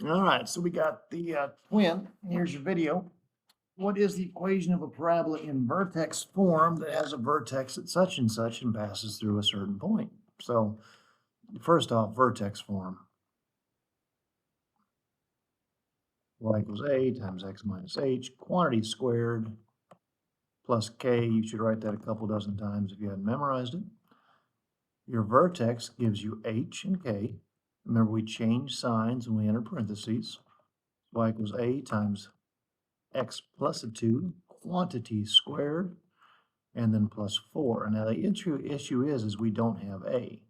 All right, so we got the twin. Here's your video. What is the equation of a parabola in vertex form that has a vertex at such and passes through a certain point? So first off, vertex form. Y equals a times x minus h, quantity squared plus k. You should write that a couple dozen times if you hadn't memorized it. Your vertex gives you h and k. Remember, we change signs when we enter parentheses. Y equals a times x plus a 2, quantity squared, and then plus 4. Now, the issue is we don't have a.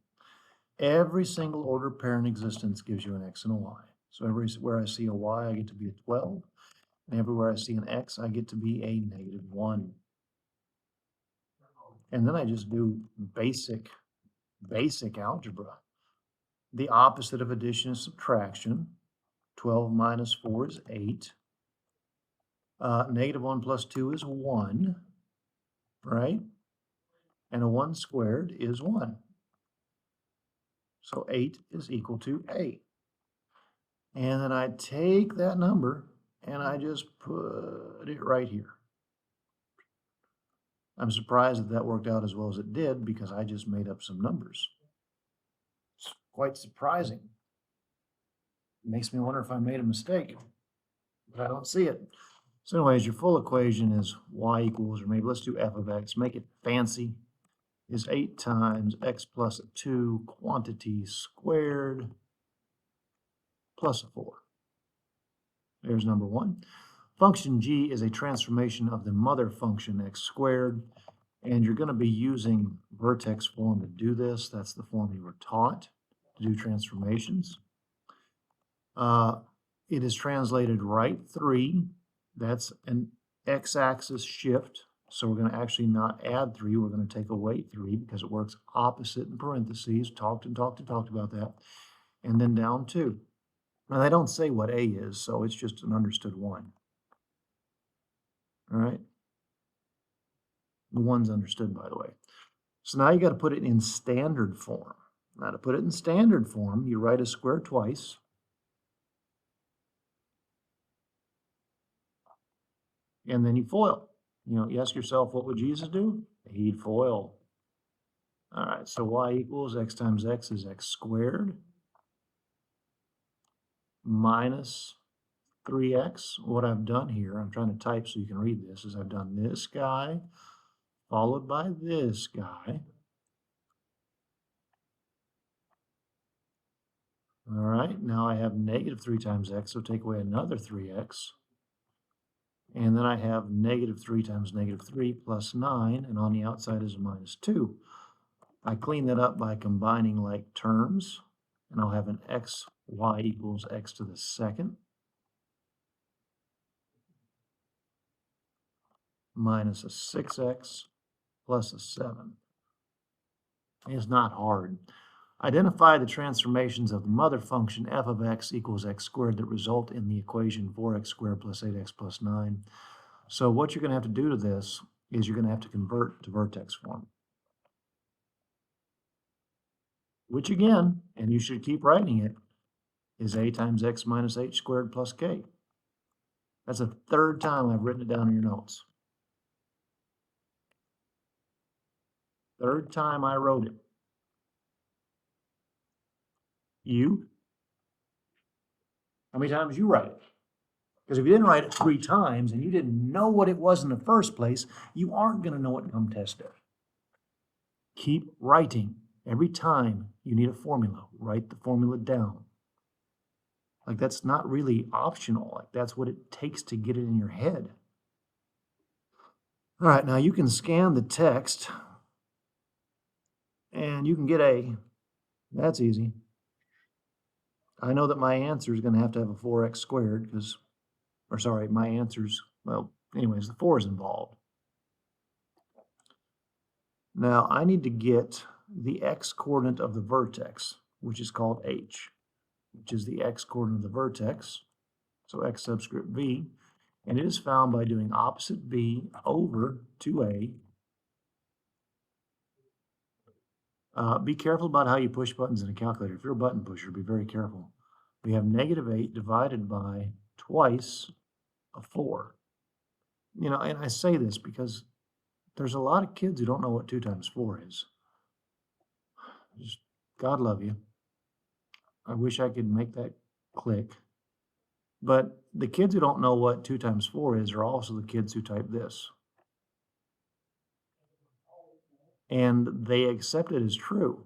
Every single order pair in existence gives you an x and a y. So everywhere I see a y, I get to be a 12. And everywhere I see an x, I get to be a -1. And then I just do basic algebra. The opposite of addition is subtraction. 12 minus 4 is 8. -1 plus 2 is 1, right? And a 1 squared is 1. So 8 is equal to a. And then I take that number and I just put it right here. I'm surprised that worked out as well as it did because I just made up some numbers. It's quite surprising. It makes me wonder if I made a mistake, but I don't see it. So anyways, your full equation is y equals, or maybe let's do f of x, make it fancy, is 8 times x plus a 2 quantity squared plus a 4. There's number 1. Function g is a transformation of the mother function x squared, and you're going to be using vertex form to do this. That's the form you were taught to do transformations. It is translated right 3. That's an x-axis shift. So we're going to actually not add 3. We're going to take away 3 because it works opposite in parentheses. Talked about that. And then down 2. Now, they don't say what a is, so it's just an understood 1. All right? The 1's understood, by the way. So now you got to put it in standard form. Now, to put it in standard form, you write a square twice. And then you FOIL. You ask yourself, what would Jesus do? He'd FOIL. All right, so y equals x times x is x squared minus 3x. What I've done here, I'm trying to type so you can read this, is I've done this guy followed by this guy. All right, now I have -3 times x, so take away another 3x. And then I have -3 times -3 plus 9, and on the outside is a -2. I clean that up by combining like terms, and I'll have an xy equals x to the second minus a 6x plus a 7. It's not hard. Identify the transformations of the mother function f of x equals x squared that result in the equation 4x squared plus 8x plus 9. So what you're going to have to do to this is you're going to have to convert to vertex form. Which again, and you should keep writing it, is a times x minus h squared plus k. That's the 3rd time I've written it down in your notes. 3rd time I wrote it. You? How many times you write it? Because if you didn't write it 3 times and you didn't know what it was in the first place, you aren't going to know it come test day. Keep writing. Every time you need a formula, write the formula down. Like, that's not really optional. Like, that's what it takes to get it in your head. All right, now you can scan the text and you can get a. That's easy. I know that my answer is going to have a 4x squared because, or sorry, my answer's, well, anyways, the 4 is involved. Now, I need to get the x-coordinate of the vertex, which is called h, which is the x-coordinate of the vertex, so x subscript v, and it is found by doing opposite v over 2a. Be careful about how you push buttons in a calculator. If you're a button pusher, be very careful, we have negative 8 divided by twice a 4. You know, and I say this because there's a lot of kids who don't know what 2 times 4 is. Just, God love you. I wish I could make that click. But the kids who don't know what 2 times 4 is are also the kids who type this. And they accept it as true.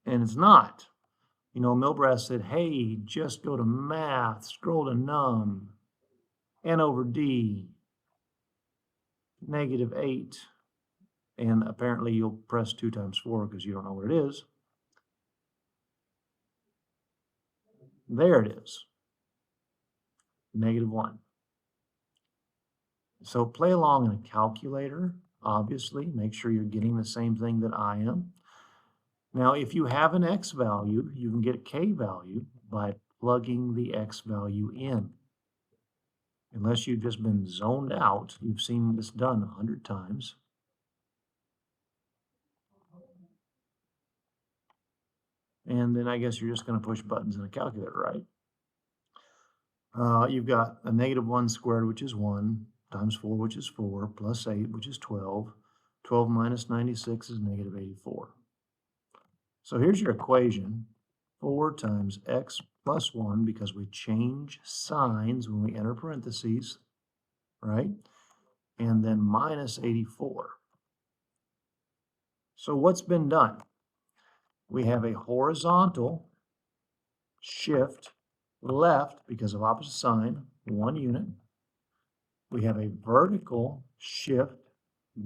And it's not. You know, Milbrath said, hey, just go to math, scroll to num, n over d, negative 8. And apparently you'll press 2 times 4 because you don't know what it is. There it is, negative 1. So play along in a calculator, obviously. Make sure you're getting the same thing that I am. Now, if you have an x value, you can get a k value by plugging the x value in. Unless you've just been zoned out, you've seen this done 100 times. And then I guess you're just going to push buttons in a calculator, right? You've got a negative 1 squared, which is 1, times 4, which is 4, plus 8, which is 12. 12 minus 96 is negative 84. So here's your equation. 4 times x plus 1, because we change signs when we enter parentheses, right? And then minus 84. So what's been done? We have a horizontal shift left because of opposite sign, 1 unit. We have a vertical shift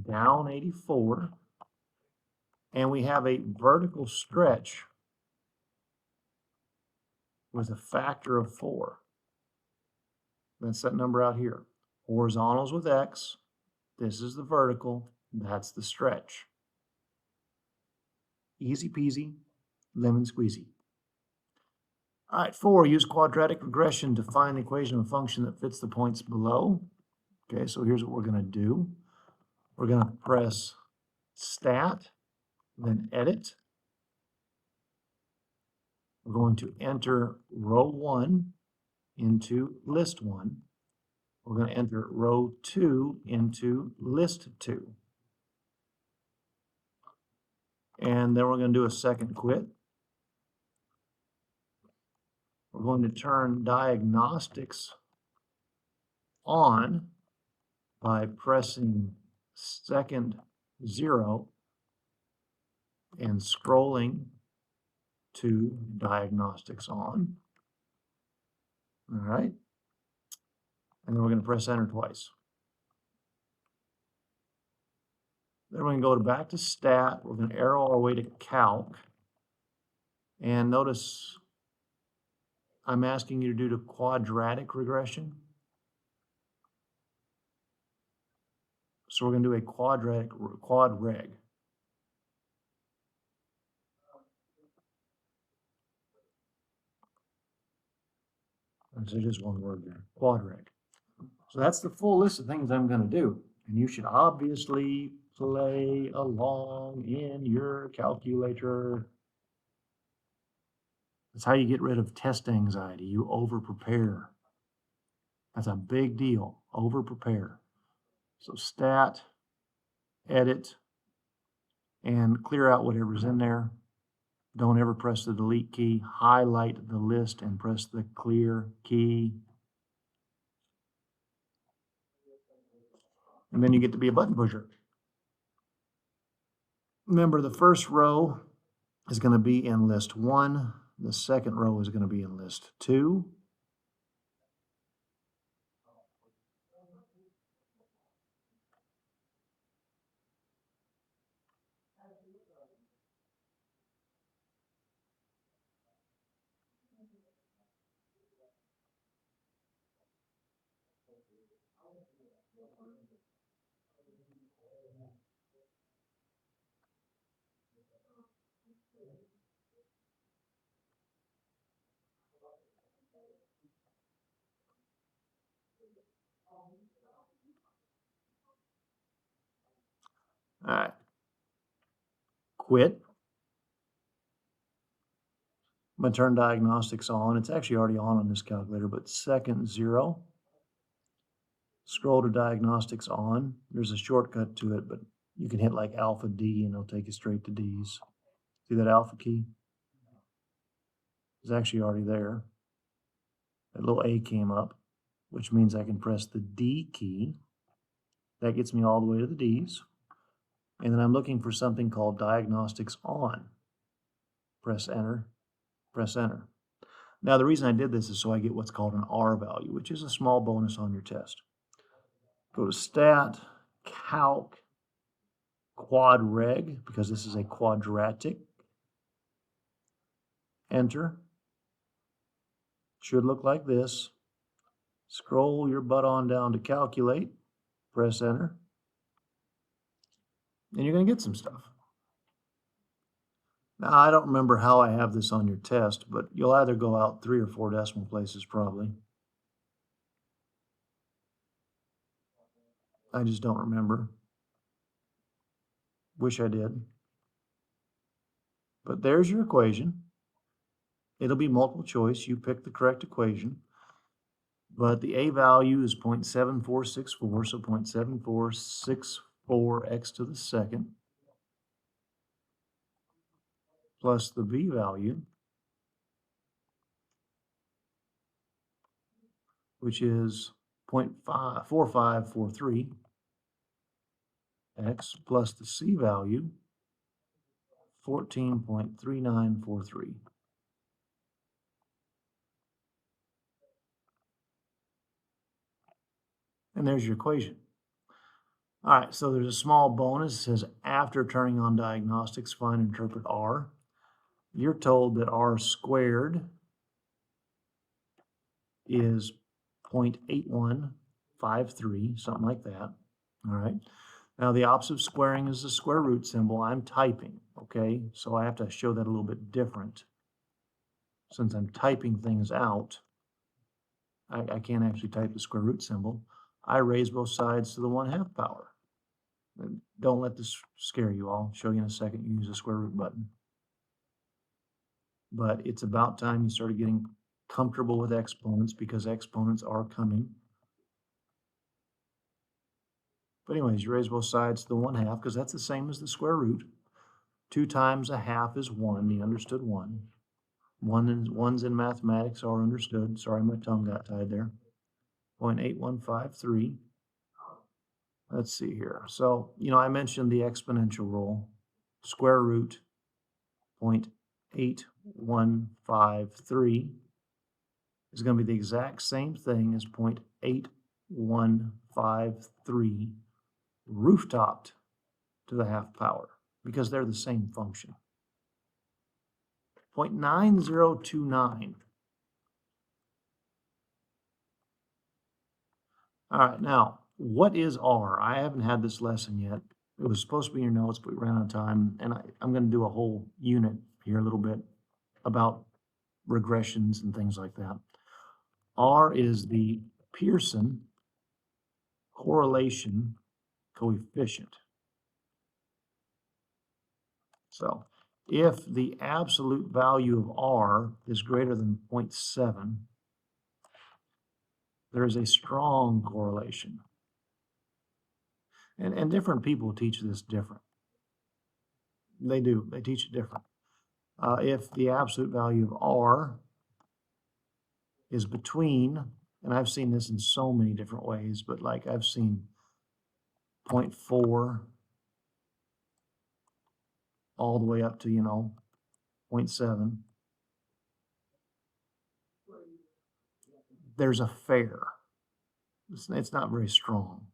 down 84. And we have a vertical stretch with a factor of 4. That's that number out here. Horizontals with x. This is the vertical. That's the stretch. Easy peasy, lemon squeezy. All right, 4, use quadratic regression to find the equation of a function that fits the points below. Okay, so here's what we're going to do. We're going to press stat, then edit. We're going to enter row 1 into list 1. We're going to enter row 2 into list 2. And then we're going to do a second quit. We're going to turn diagnostics on by pressing second 0 and scrolling to diagnostics on. All right. And then we're going to press enter twice. Then we're going to go back to stat. We're going to arrow our way to calc. And notice I'm asking you to do the quadratic regression. So we're going to do a quad reg. So just one word there, quad reg. So that's the full list of things I'm going to do. And you should obviously play along in your calculator. That's how you get rid of test anxiety. You over-prepare. That's a big deal. Over-prepare. So stat, edit, and clear out whatever's in there. Don't ever press the delete key. Highlight the list and press the clear key. And then you get to be a button pusher. Remember, the first row is going to be in list 1. The second row is going to be in list 2. All right. Quit. I'm going to turn diagnostics on. It's actually already on this calculator, but second 0. Scroll to diagnostics on. There's a shortcut to it, but you can hit like alpha D and it'll take you straight to D's. See that alpha key? It's actually already there. That little A came up, which means I can press the D key. That gets me all the way to the D's. And then I'm looking for something called diagnostics on. Press enter, press enter. Now the reason I did this is so I get what's called an R value, which is a small bonus on your test. Go to stat, calc, quad reg, because this is a quadratic. Enter. Should look like this. Scroll your butt on down to calculate. Press enter. And you're going to get some stuff. Now, I don't remember how I have this on your test, but you'll either go out 3 or 4 decimal places probably. I just don't remember. Wish I did. But there's your equation. It'll be multiple choice. You pick the correct equation. But the A value is 0.7464, so 0.7464 x to the second, plus the B value, which is 0.4543 x, plus the C value, 14.3943. And there's your equation. All right, so there's a small bonus. It says after turning on diagnostics, find and interpret R. You're told that R squared is 0.8153, something like that. All right. Now the opposite of squaring is the square root symbol. I'm typing, okay? So I have to show that a little bit different. Since I'm typing things out, I can't actually type the square root symbol. I raise both sides to the 1/2 power. And don't let this scare you. I'll show you in a second. You use the square root button. But it's about time you started getting comfortable with exponents because exponents are coming. But anyways, you raise both sides to the 1/2 because that's the same as the square root. 2 times 1/2 is 1. You understood 1. Ones in mathematics are understood. Sorry, my tongue got tied there. 0.8153. Let's see here. So, I mentioned the exponential rule. Square root 0.8153 is going to be the exact same thing as 0.8153 rooftopped to the 1/2 power because they're the same function. 0.9029. All right, now, what is R? I haven't had this lesson yet. It was supposed to be in your notes, but we ran out of time, and I'm going to do a whole unit here a little bit about regressions and things like that. R is the Pearson correlation coefficient. So if the absolute value of R is greater than 0.7, there is a strong correlation. And different people teach this different. They do. They teach it different. If the absolute value of R is between, and I've seen this in so many different ways, but like I've seen 0.4 all the way up to, 0.7. There's a fair. It's not very strong.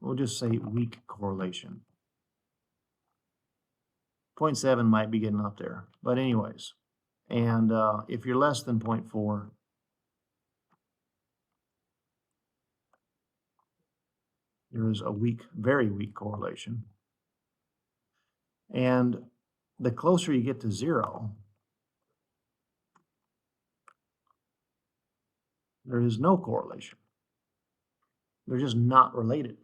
We'll just say weak correlation. 0.7 might be getting up there, but anyways. And if you're less than 0.4, there is a weak, very weak correlation. And the closer you get to 0, there is no correlation. They're just not related.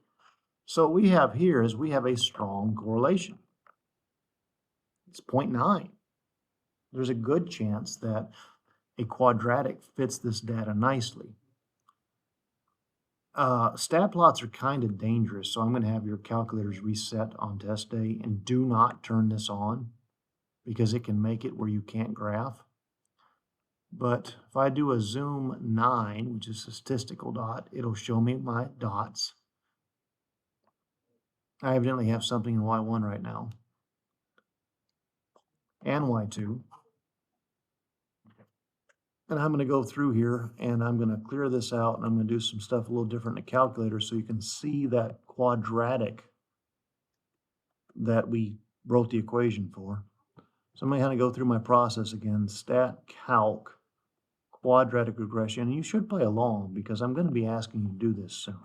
So what we have here is we have a strong correlation. It's 0.9. there's a good chance that a quadratic fits this data nicely. Stat plots are kind of dangerous, so I'm going to have your calculators reset on test day, and do not turn this on because it can make it where you can't graph. But if I do a zoom 9, which is a statistical dot, it'll show me my dots. I evidently have something in Y1 right now, and Y2. And I'm going to go through here and I'm going to clear this out, and I'm going to do some stuff a little different in the calculator so you can see that quadratic that we wrote the equation for. So I'm going to kind of go through my process again, stat calc, quadratic regression, and you should play along because I'm going to be asking you to do this soon.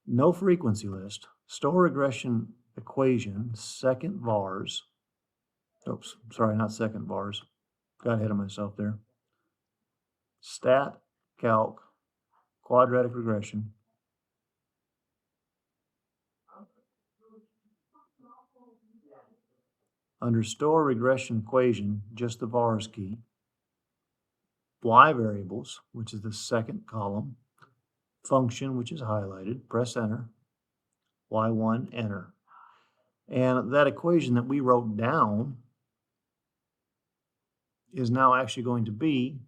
No frequency list, store regression equation, second vars. Oops, sorry, not second vars. Got ahead of myself there. Stat calc, quadratic regression. Under store regression equation, just the vars key. Y variables, which is the second column. Function, which is highlighted, press enter. Y1, enter. And that equation that we wrote down is now actually going to be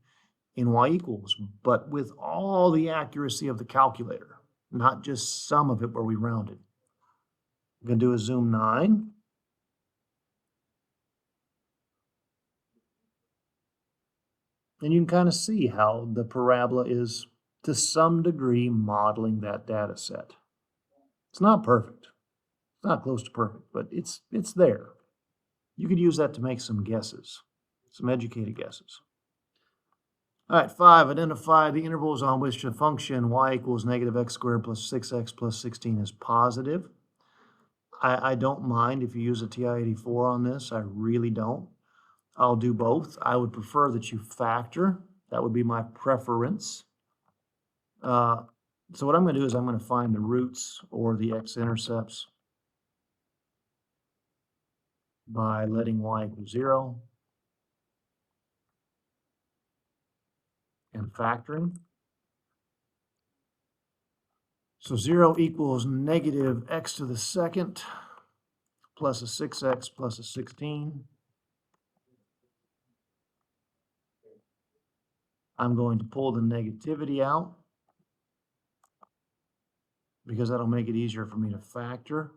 in Y equals, but with all the accuracy of the calculator, not just some of it where we rounded. I'm going to do a zoom 9. And you can kind of see how the parabola is, to some degree, modeling that data set. It's not perfect. It's not close to perfect, but it's there. You could use that to make some guesses, some educated guesses. All right, 5, identify the intervals on which the function y equals negative x squared plus 6x plus 16 is positive. I don't mind if you use a TI-84 on this. I really don't. I'll do both. I would prefer that you factor. That would be my preference. So what I'm going to do is I'm going to find the roots or the x-intercepts by letting y equal 0 and factoring. So 0 equals negative x to the second plus a 6x plus a 16. I'm going to pull the negativity out because that'll make it easier for me to factor.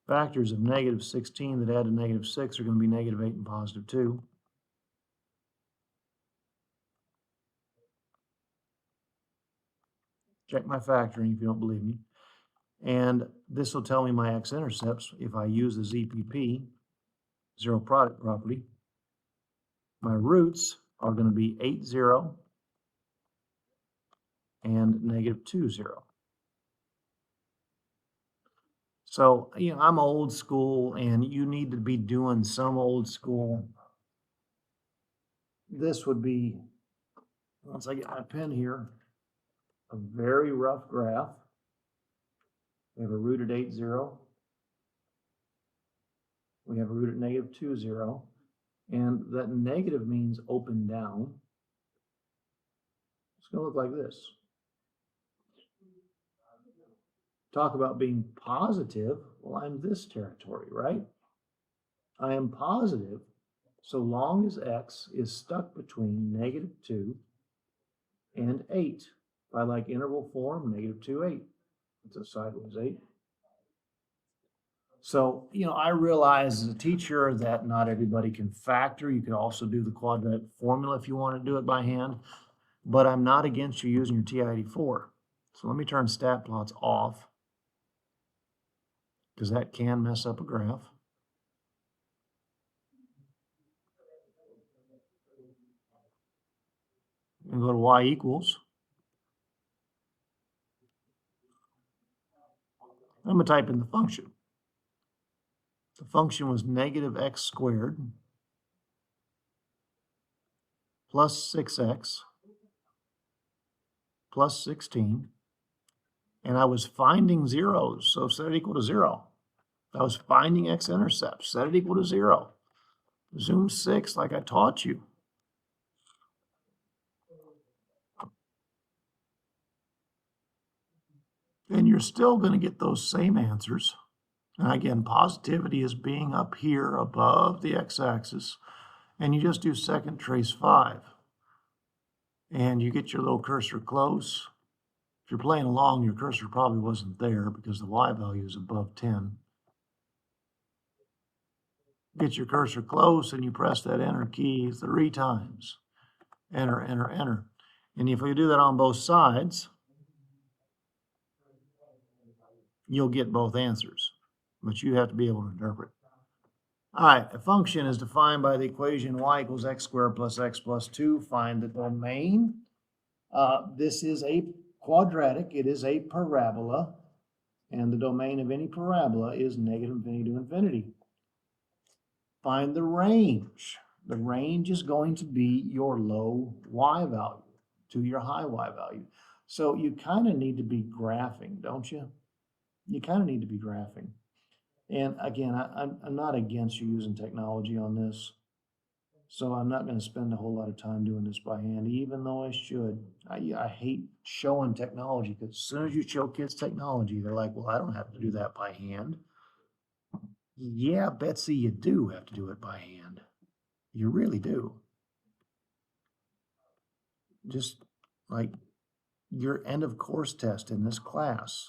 Factors of negative 16 that add to negative 6 are going to be negative 8 and positive 2. Check my factoring if you don't believe me. And this will tell me my x-intercepts if I use the ZPP, zero product property. My roots are going to be 8, 0 and negative 2, 0. So, I'm old school, and you need to be doing some old school. This would be, once I get my pen here, a very rough graph. We have a root at 8, 0. We have a root at negative 2, 0. And that negative means open down. It's going to look like this. Talk about being positive. Well, I'm this territory, right? I am positive so long as x is stuck between negative 2 and 8. If I like interval form, negative 2, 8. It's a sideways 8. So, I realize as a teacher that not everybody can factor. You could also do the quadratic formula if you want to do it by hand, but I'm not against you using your TI-84. So let me turn stat plots off because that can mess up a graph. And go to y equals. I'm going to type in the function. The function was negative x squared plus 6x plus 16. And I was finding zeros, so set it equal to 0. I was finding x-intercepts, set it equal to 0. Zoom 6 like I taught you. And you're still going to get those same answers. And again, positivity is being up here above the x-axis. And you just do second trace 5. And you get your little cursor close. If you're playing along, your cursor probably wasn't there because the y value is above 10. Get your cursor close and you press that enter key 3 times. Enter, enter, enter. And if you do that on both sides, you'll get both answers, but you have to be able to interpret. All right, a function is defined by the equation y equals x squared plus x plus 2. Find the domain. This is a quadratic. It is a parabola, and the domain of any parabola is negative infinity to infinity. Find the range. The range is going to be your low y value to your high y value. So you kind of need to be graphing, don't you? You kind of need to be graphing. And again, I'm not against you using technology on this. So I'm not going to spend a whole lot of time doing this by hand, even though I should. I hate showing technology because as soon as you show kids technology, they're like, well, I don't have to do that by hand. Yeah, Betsy, you do have to do it by hand. You really do. Just like your end of course test in this class,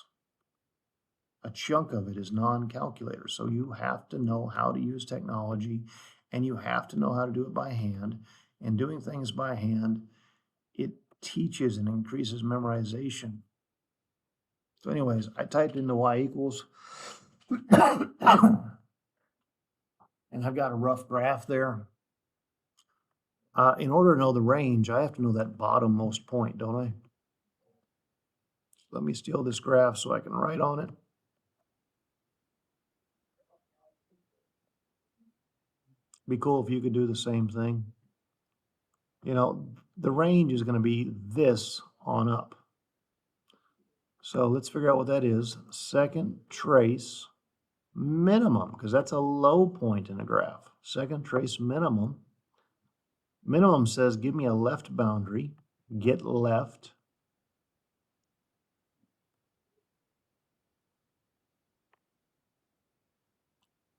a chunk of it is non-calculator. So you have to know how to use technology and you have to know how to do it by hand. And doing things by hand, it teaches and increases memorization. So anyways, I typed in the y equals, and I've got a rough graph there. In order to know the range, I have to know that bottommost point, don't I? Let me steal this graph so I can write on it. Be cool if you could do the same thing. You know, the range is going to be this on up. So let's figure out what that is. Second trace minimum, because that's a low point in a graph. Second trace minimum. Minimum says give me a left boundary, get left.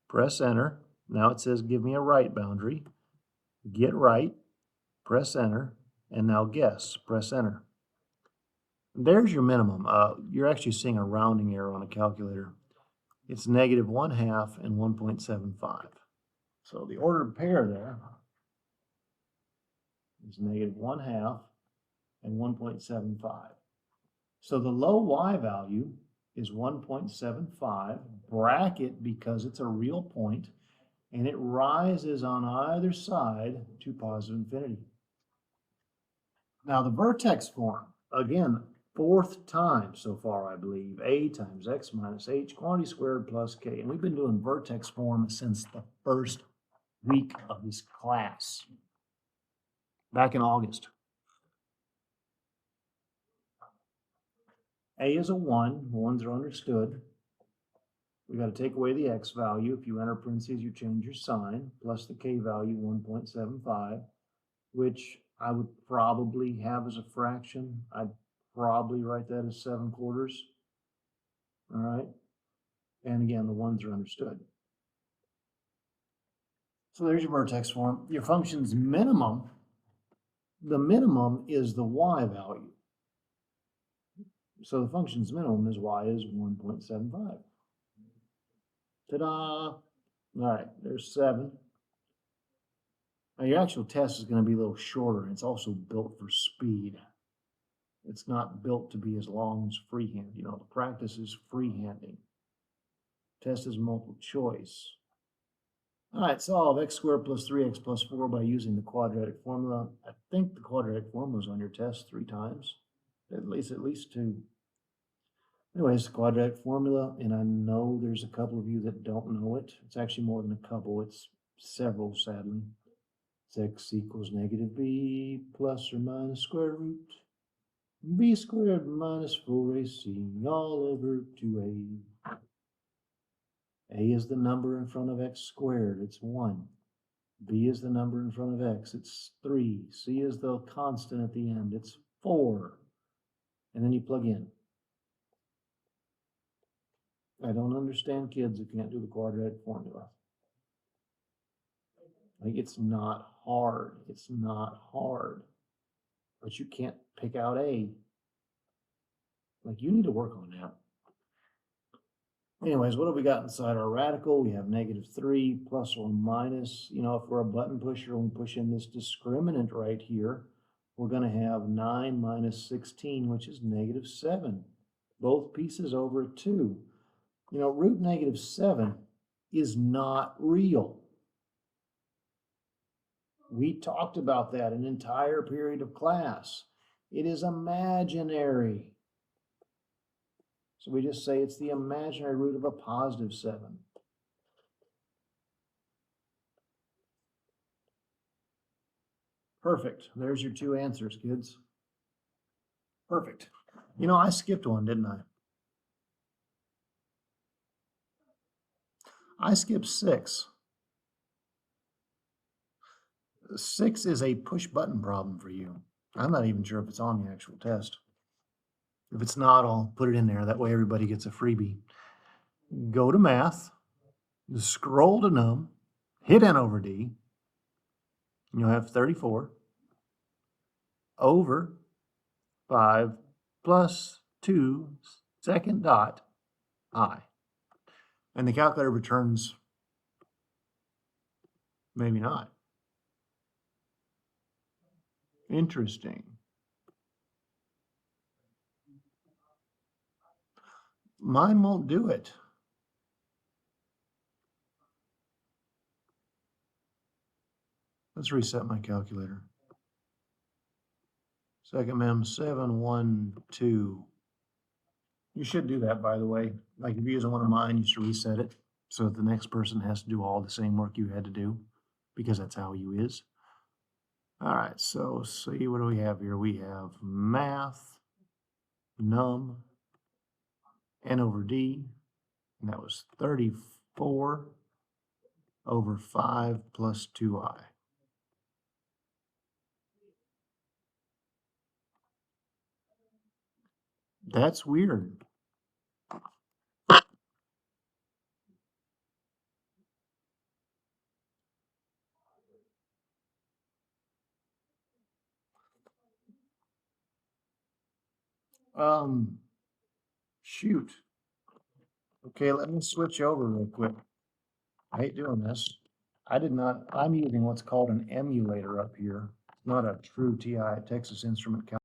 Press enter. Now it says give me a right boundary, get right, press enter, and now guess, press enter. There's your minimum. You're actually seeing a rounding error on a calculator. It's negative 1/2 and 1.75. So the ordered pair there is negative 1/2 and 1.75. So the low y value is 1.75, bracket because it's a real point, and it rises on either side to positive infinity. Now the vertex form, again, 4th time so far, I believe, a times x minus h, quantity squared plus k. And we've been doing vertex form since the first week of this class, back in August. A is a 1. Ones are understood. We got to take away the x value. If you enter parentheses, you change your sign, plus the k value, 1.75, which I would probably have as a fraction. I'd probably write that as 7/4. All right. And again, the ones are understood. So there's your vertex form. Your function's minimum, the minimum is the y value. So the function's minimum is y is 1.75. Ta-da! All right, there's 7. Now your actual test is going to be a little shorter, and it's also built for speed. It's not built to be as long as freehand. You know, the practice is freehanding. Test is multiple choice. All right, solve x squared plus 3x plus 4 by using the quadratic formula. I think the quadratic formula is on your test 3 times, at least 2. Anyways, the quadratic formula, and I know there's a couple of you that don't know it. It's actually more than a couple. It's several, sadly. It's x equals negative b plus or minus square root B squared minus 4AC all over 2A. A is the number in front of x squared, it's 1. B is the number in front of x, it's 3. C is the constant at the end, it's 4. And then you plug in. I don't understand kids who can't do the quadratic formula. Like, it's not hard. It's not hard. But you can't pick out A. Like, you need to work on that. Anyways, what have we got inside our radical? We have -3 plus or minus. You know, if we're a button pusher and we push in this discriminant right here, we're going to have 9 minus 16, which is -7. Both pieces over 2. You know, root -7 is not real. We talked about that an entire period of class. It is imaginary. So we just say it's the imaginary root of a +7. Perfect. There's your 2 answers, kids. Perfect. You know, I skipped one, didn't I? I skipped 6. 6 is a push button problem for you. I'm not even sure if it's on the actual test. If it's not, I'll put it in there. That way everybody gets a freebie. Go to math, scroll to num, hit N over D. You'll have 34 over 5 plus 2 second dot I. And the calculator returns maybe not. Interesting. Mine won't do it. Let's reset my calculator. Second mem 712. You should do that, by the way. Like if you're using one of mine, you should reset it so that the next person has to do all the same work you had to do, because that's how you is. All right, so see, what do we have here? We have math, num, N over D, and that was 34 over 5 plus 2I. That's weird. Shoot. Okay, let me switch over real quick. I hate doing this. I'm using what's called an emulator up here. Not a true TI Texas Instrument calculator.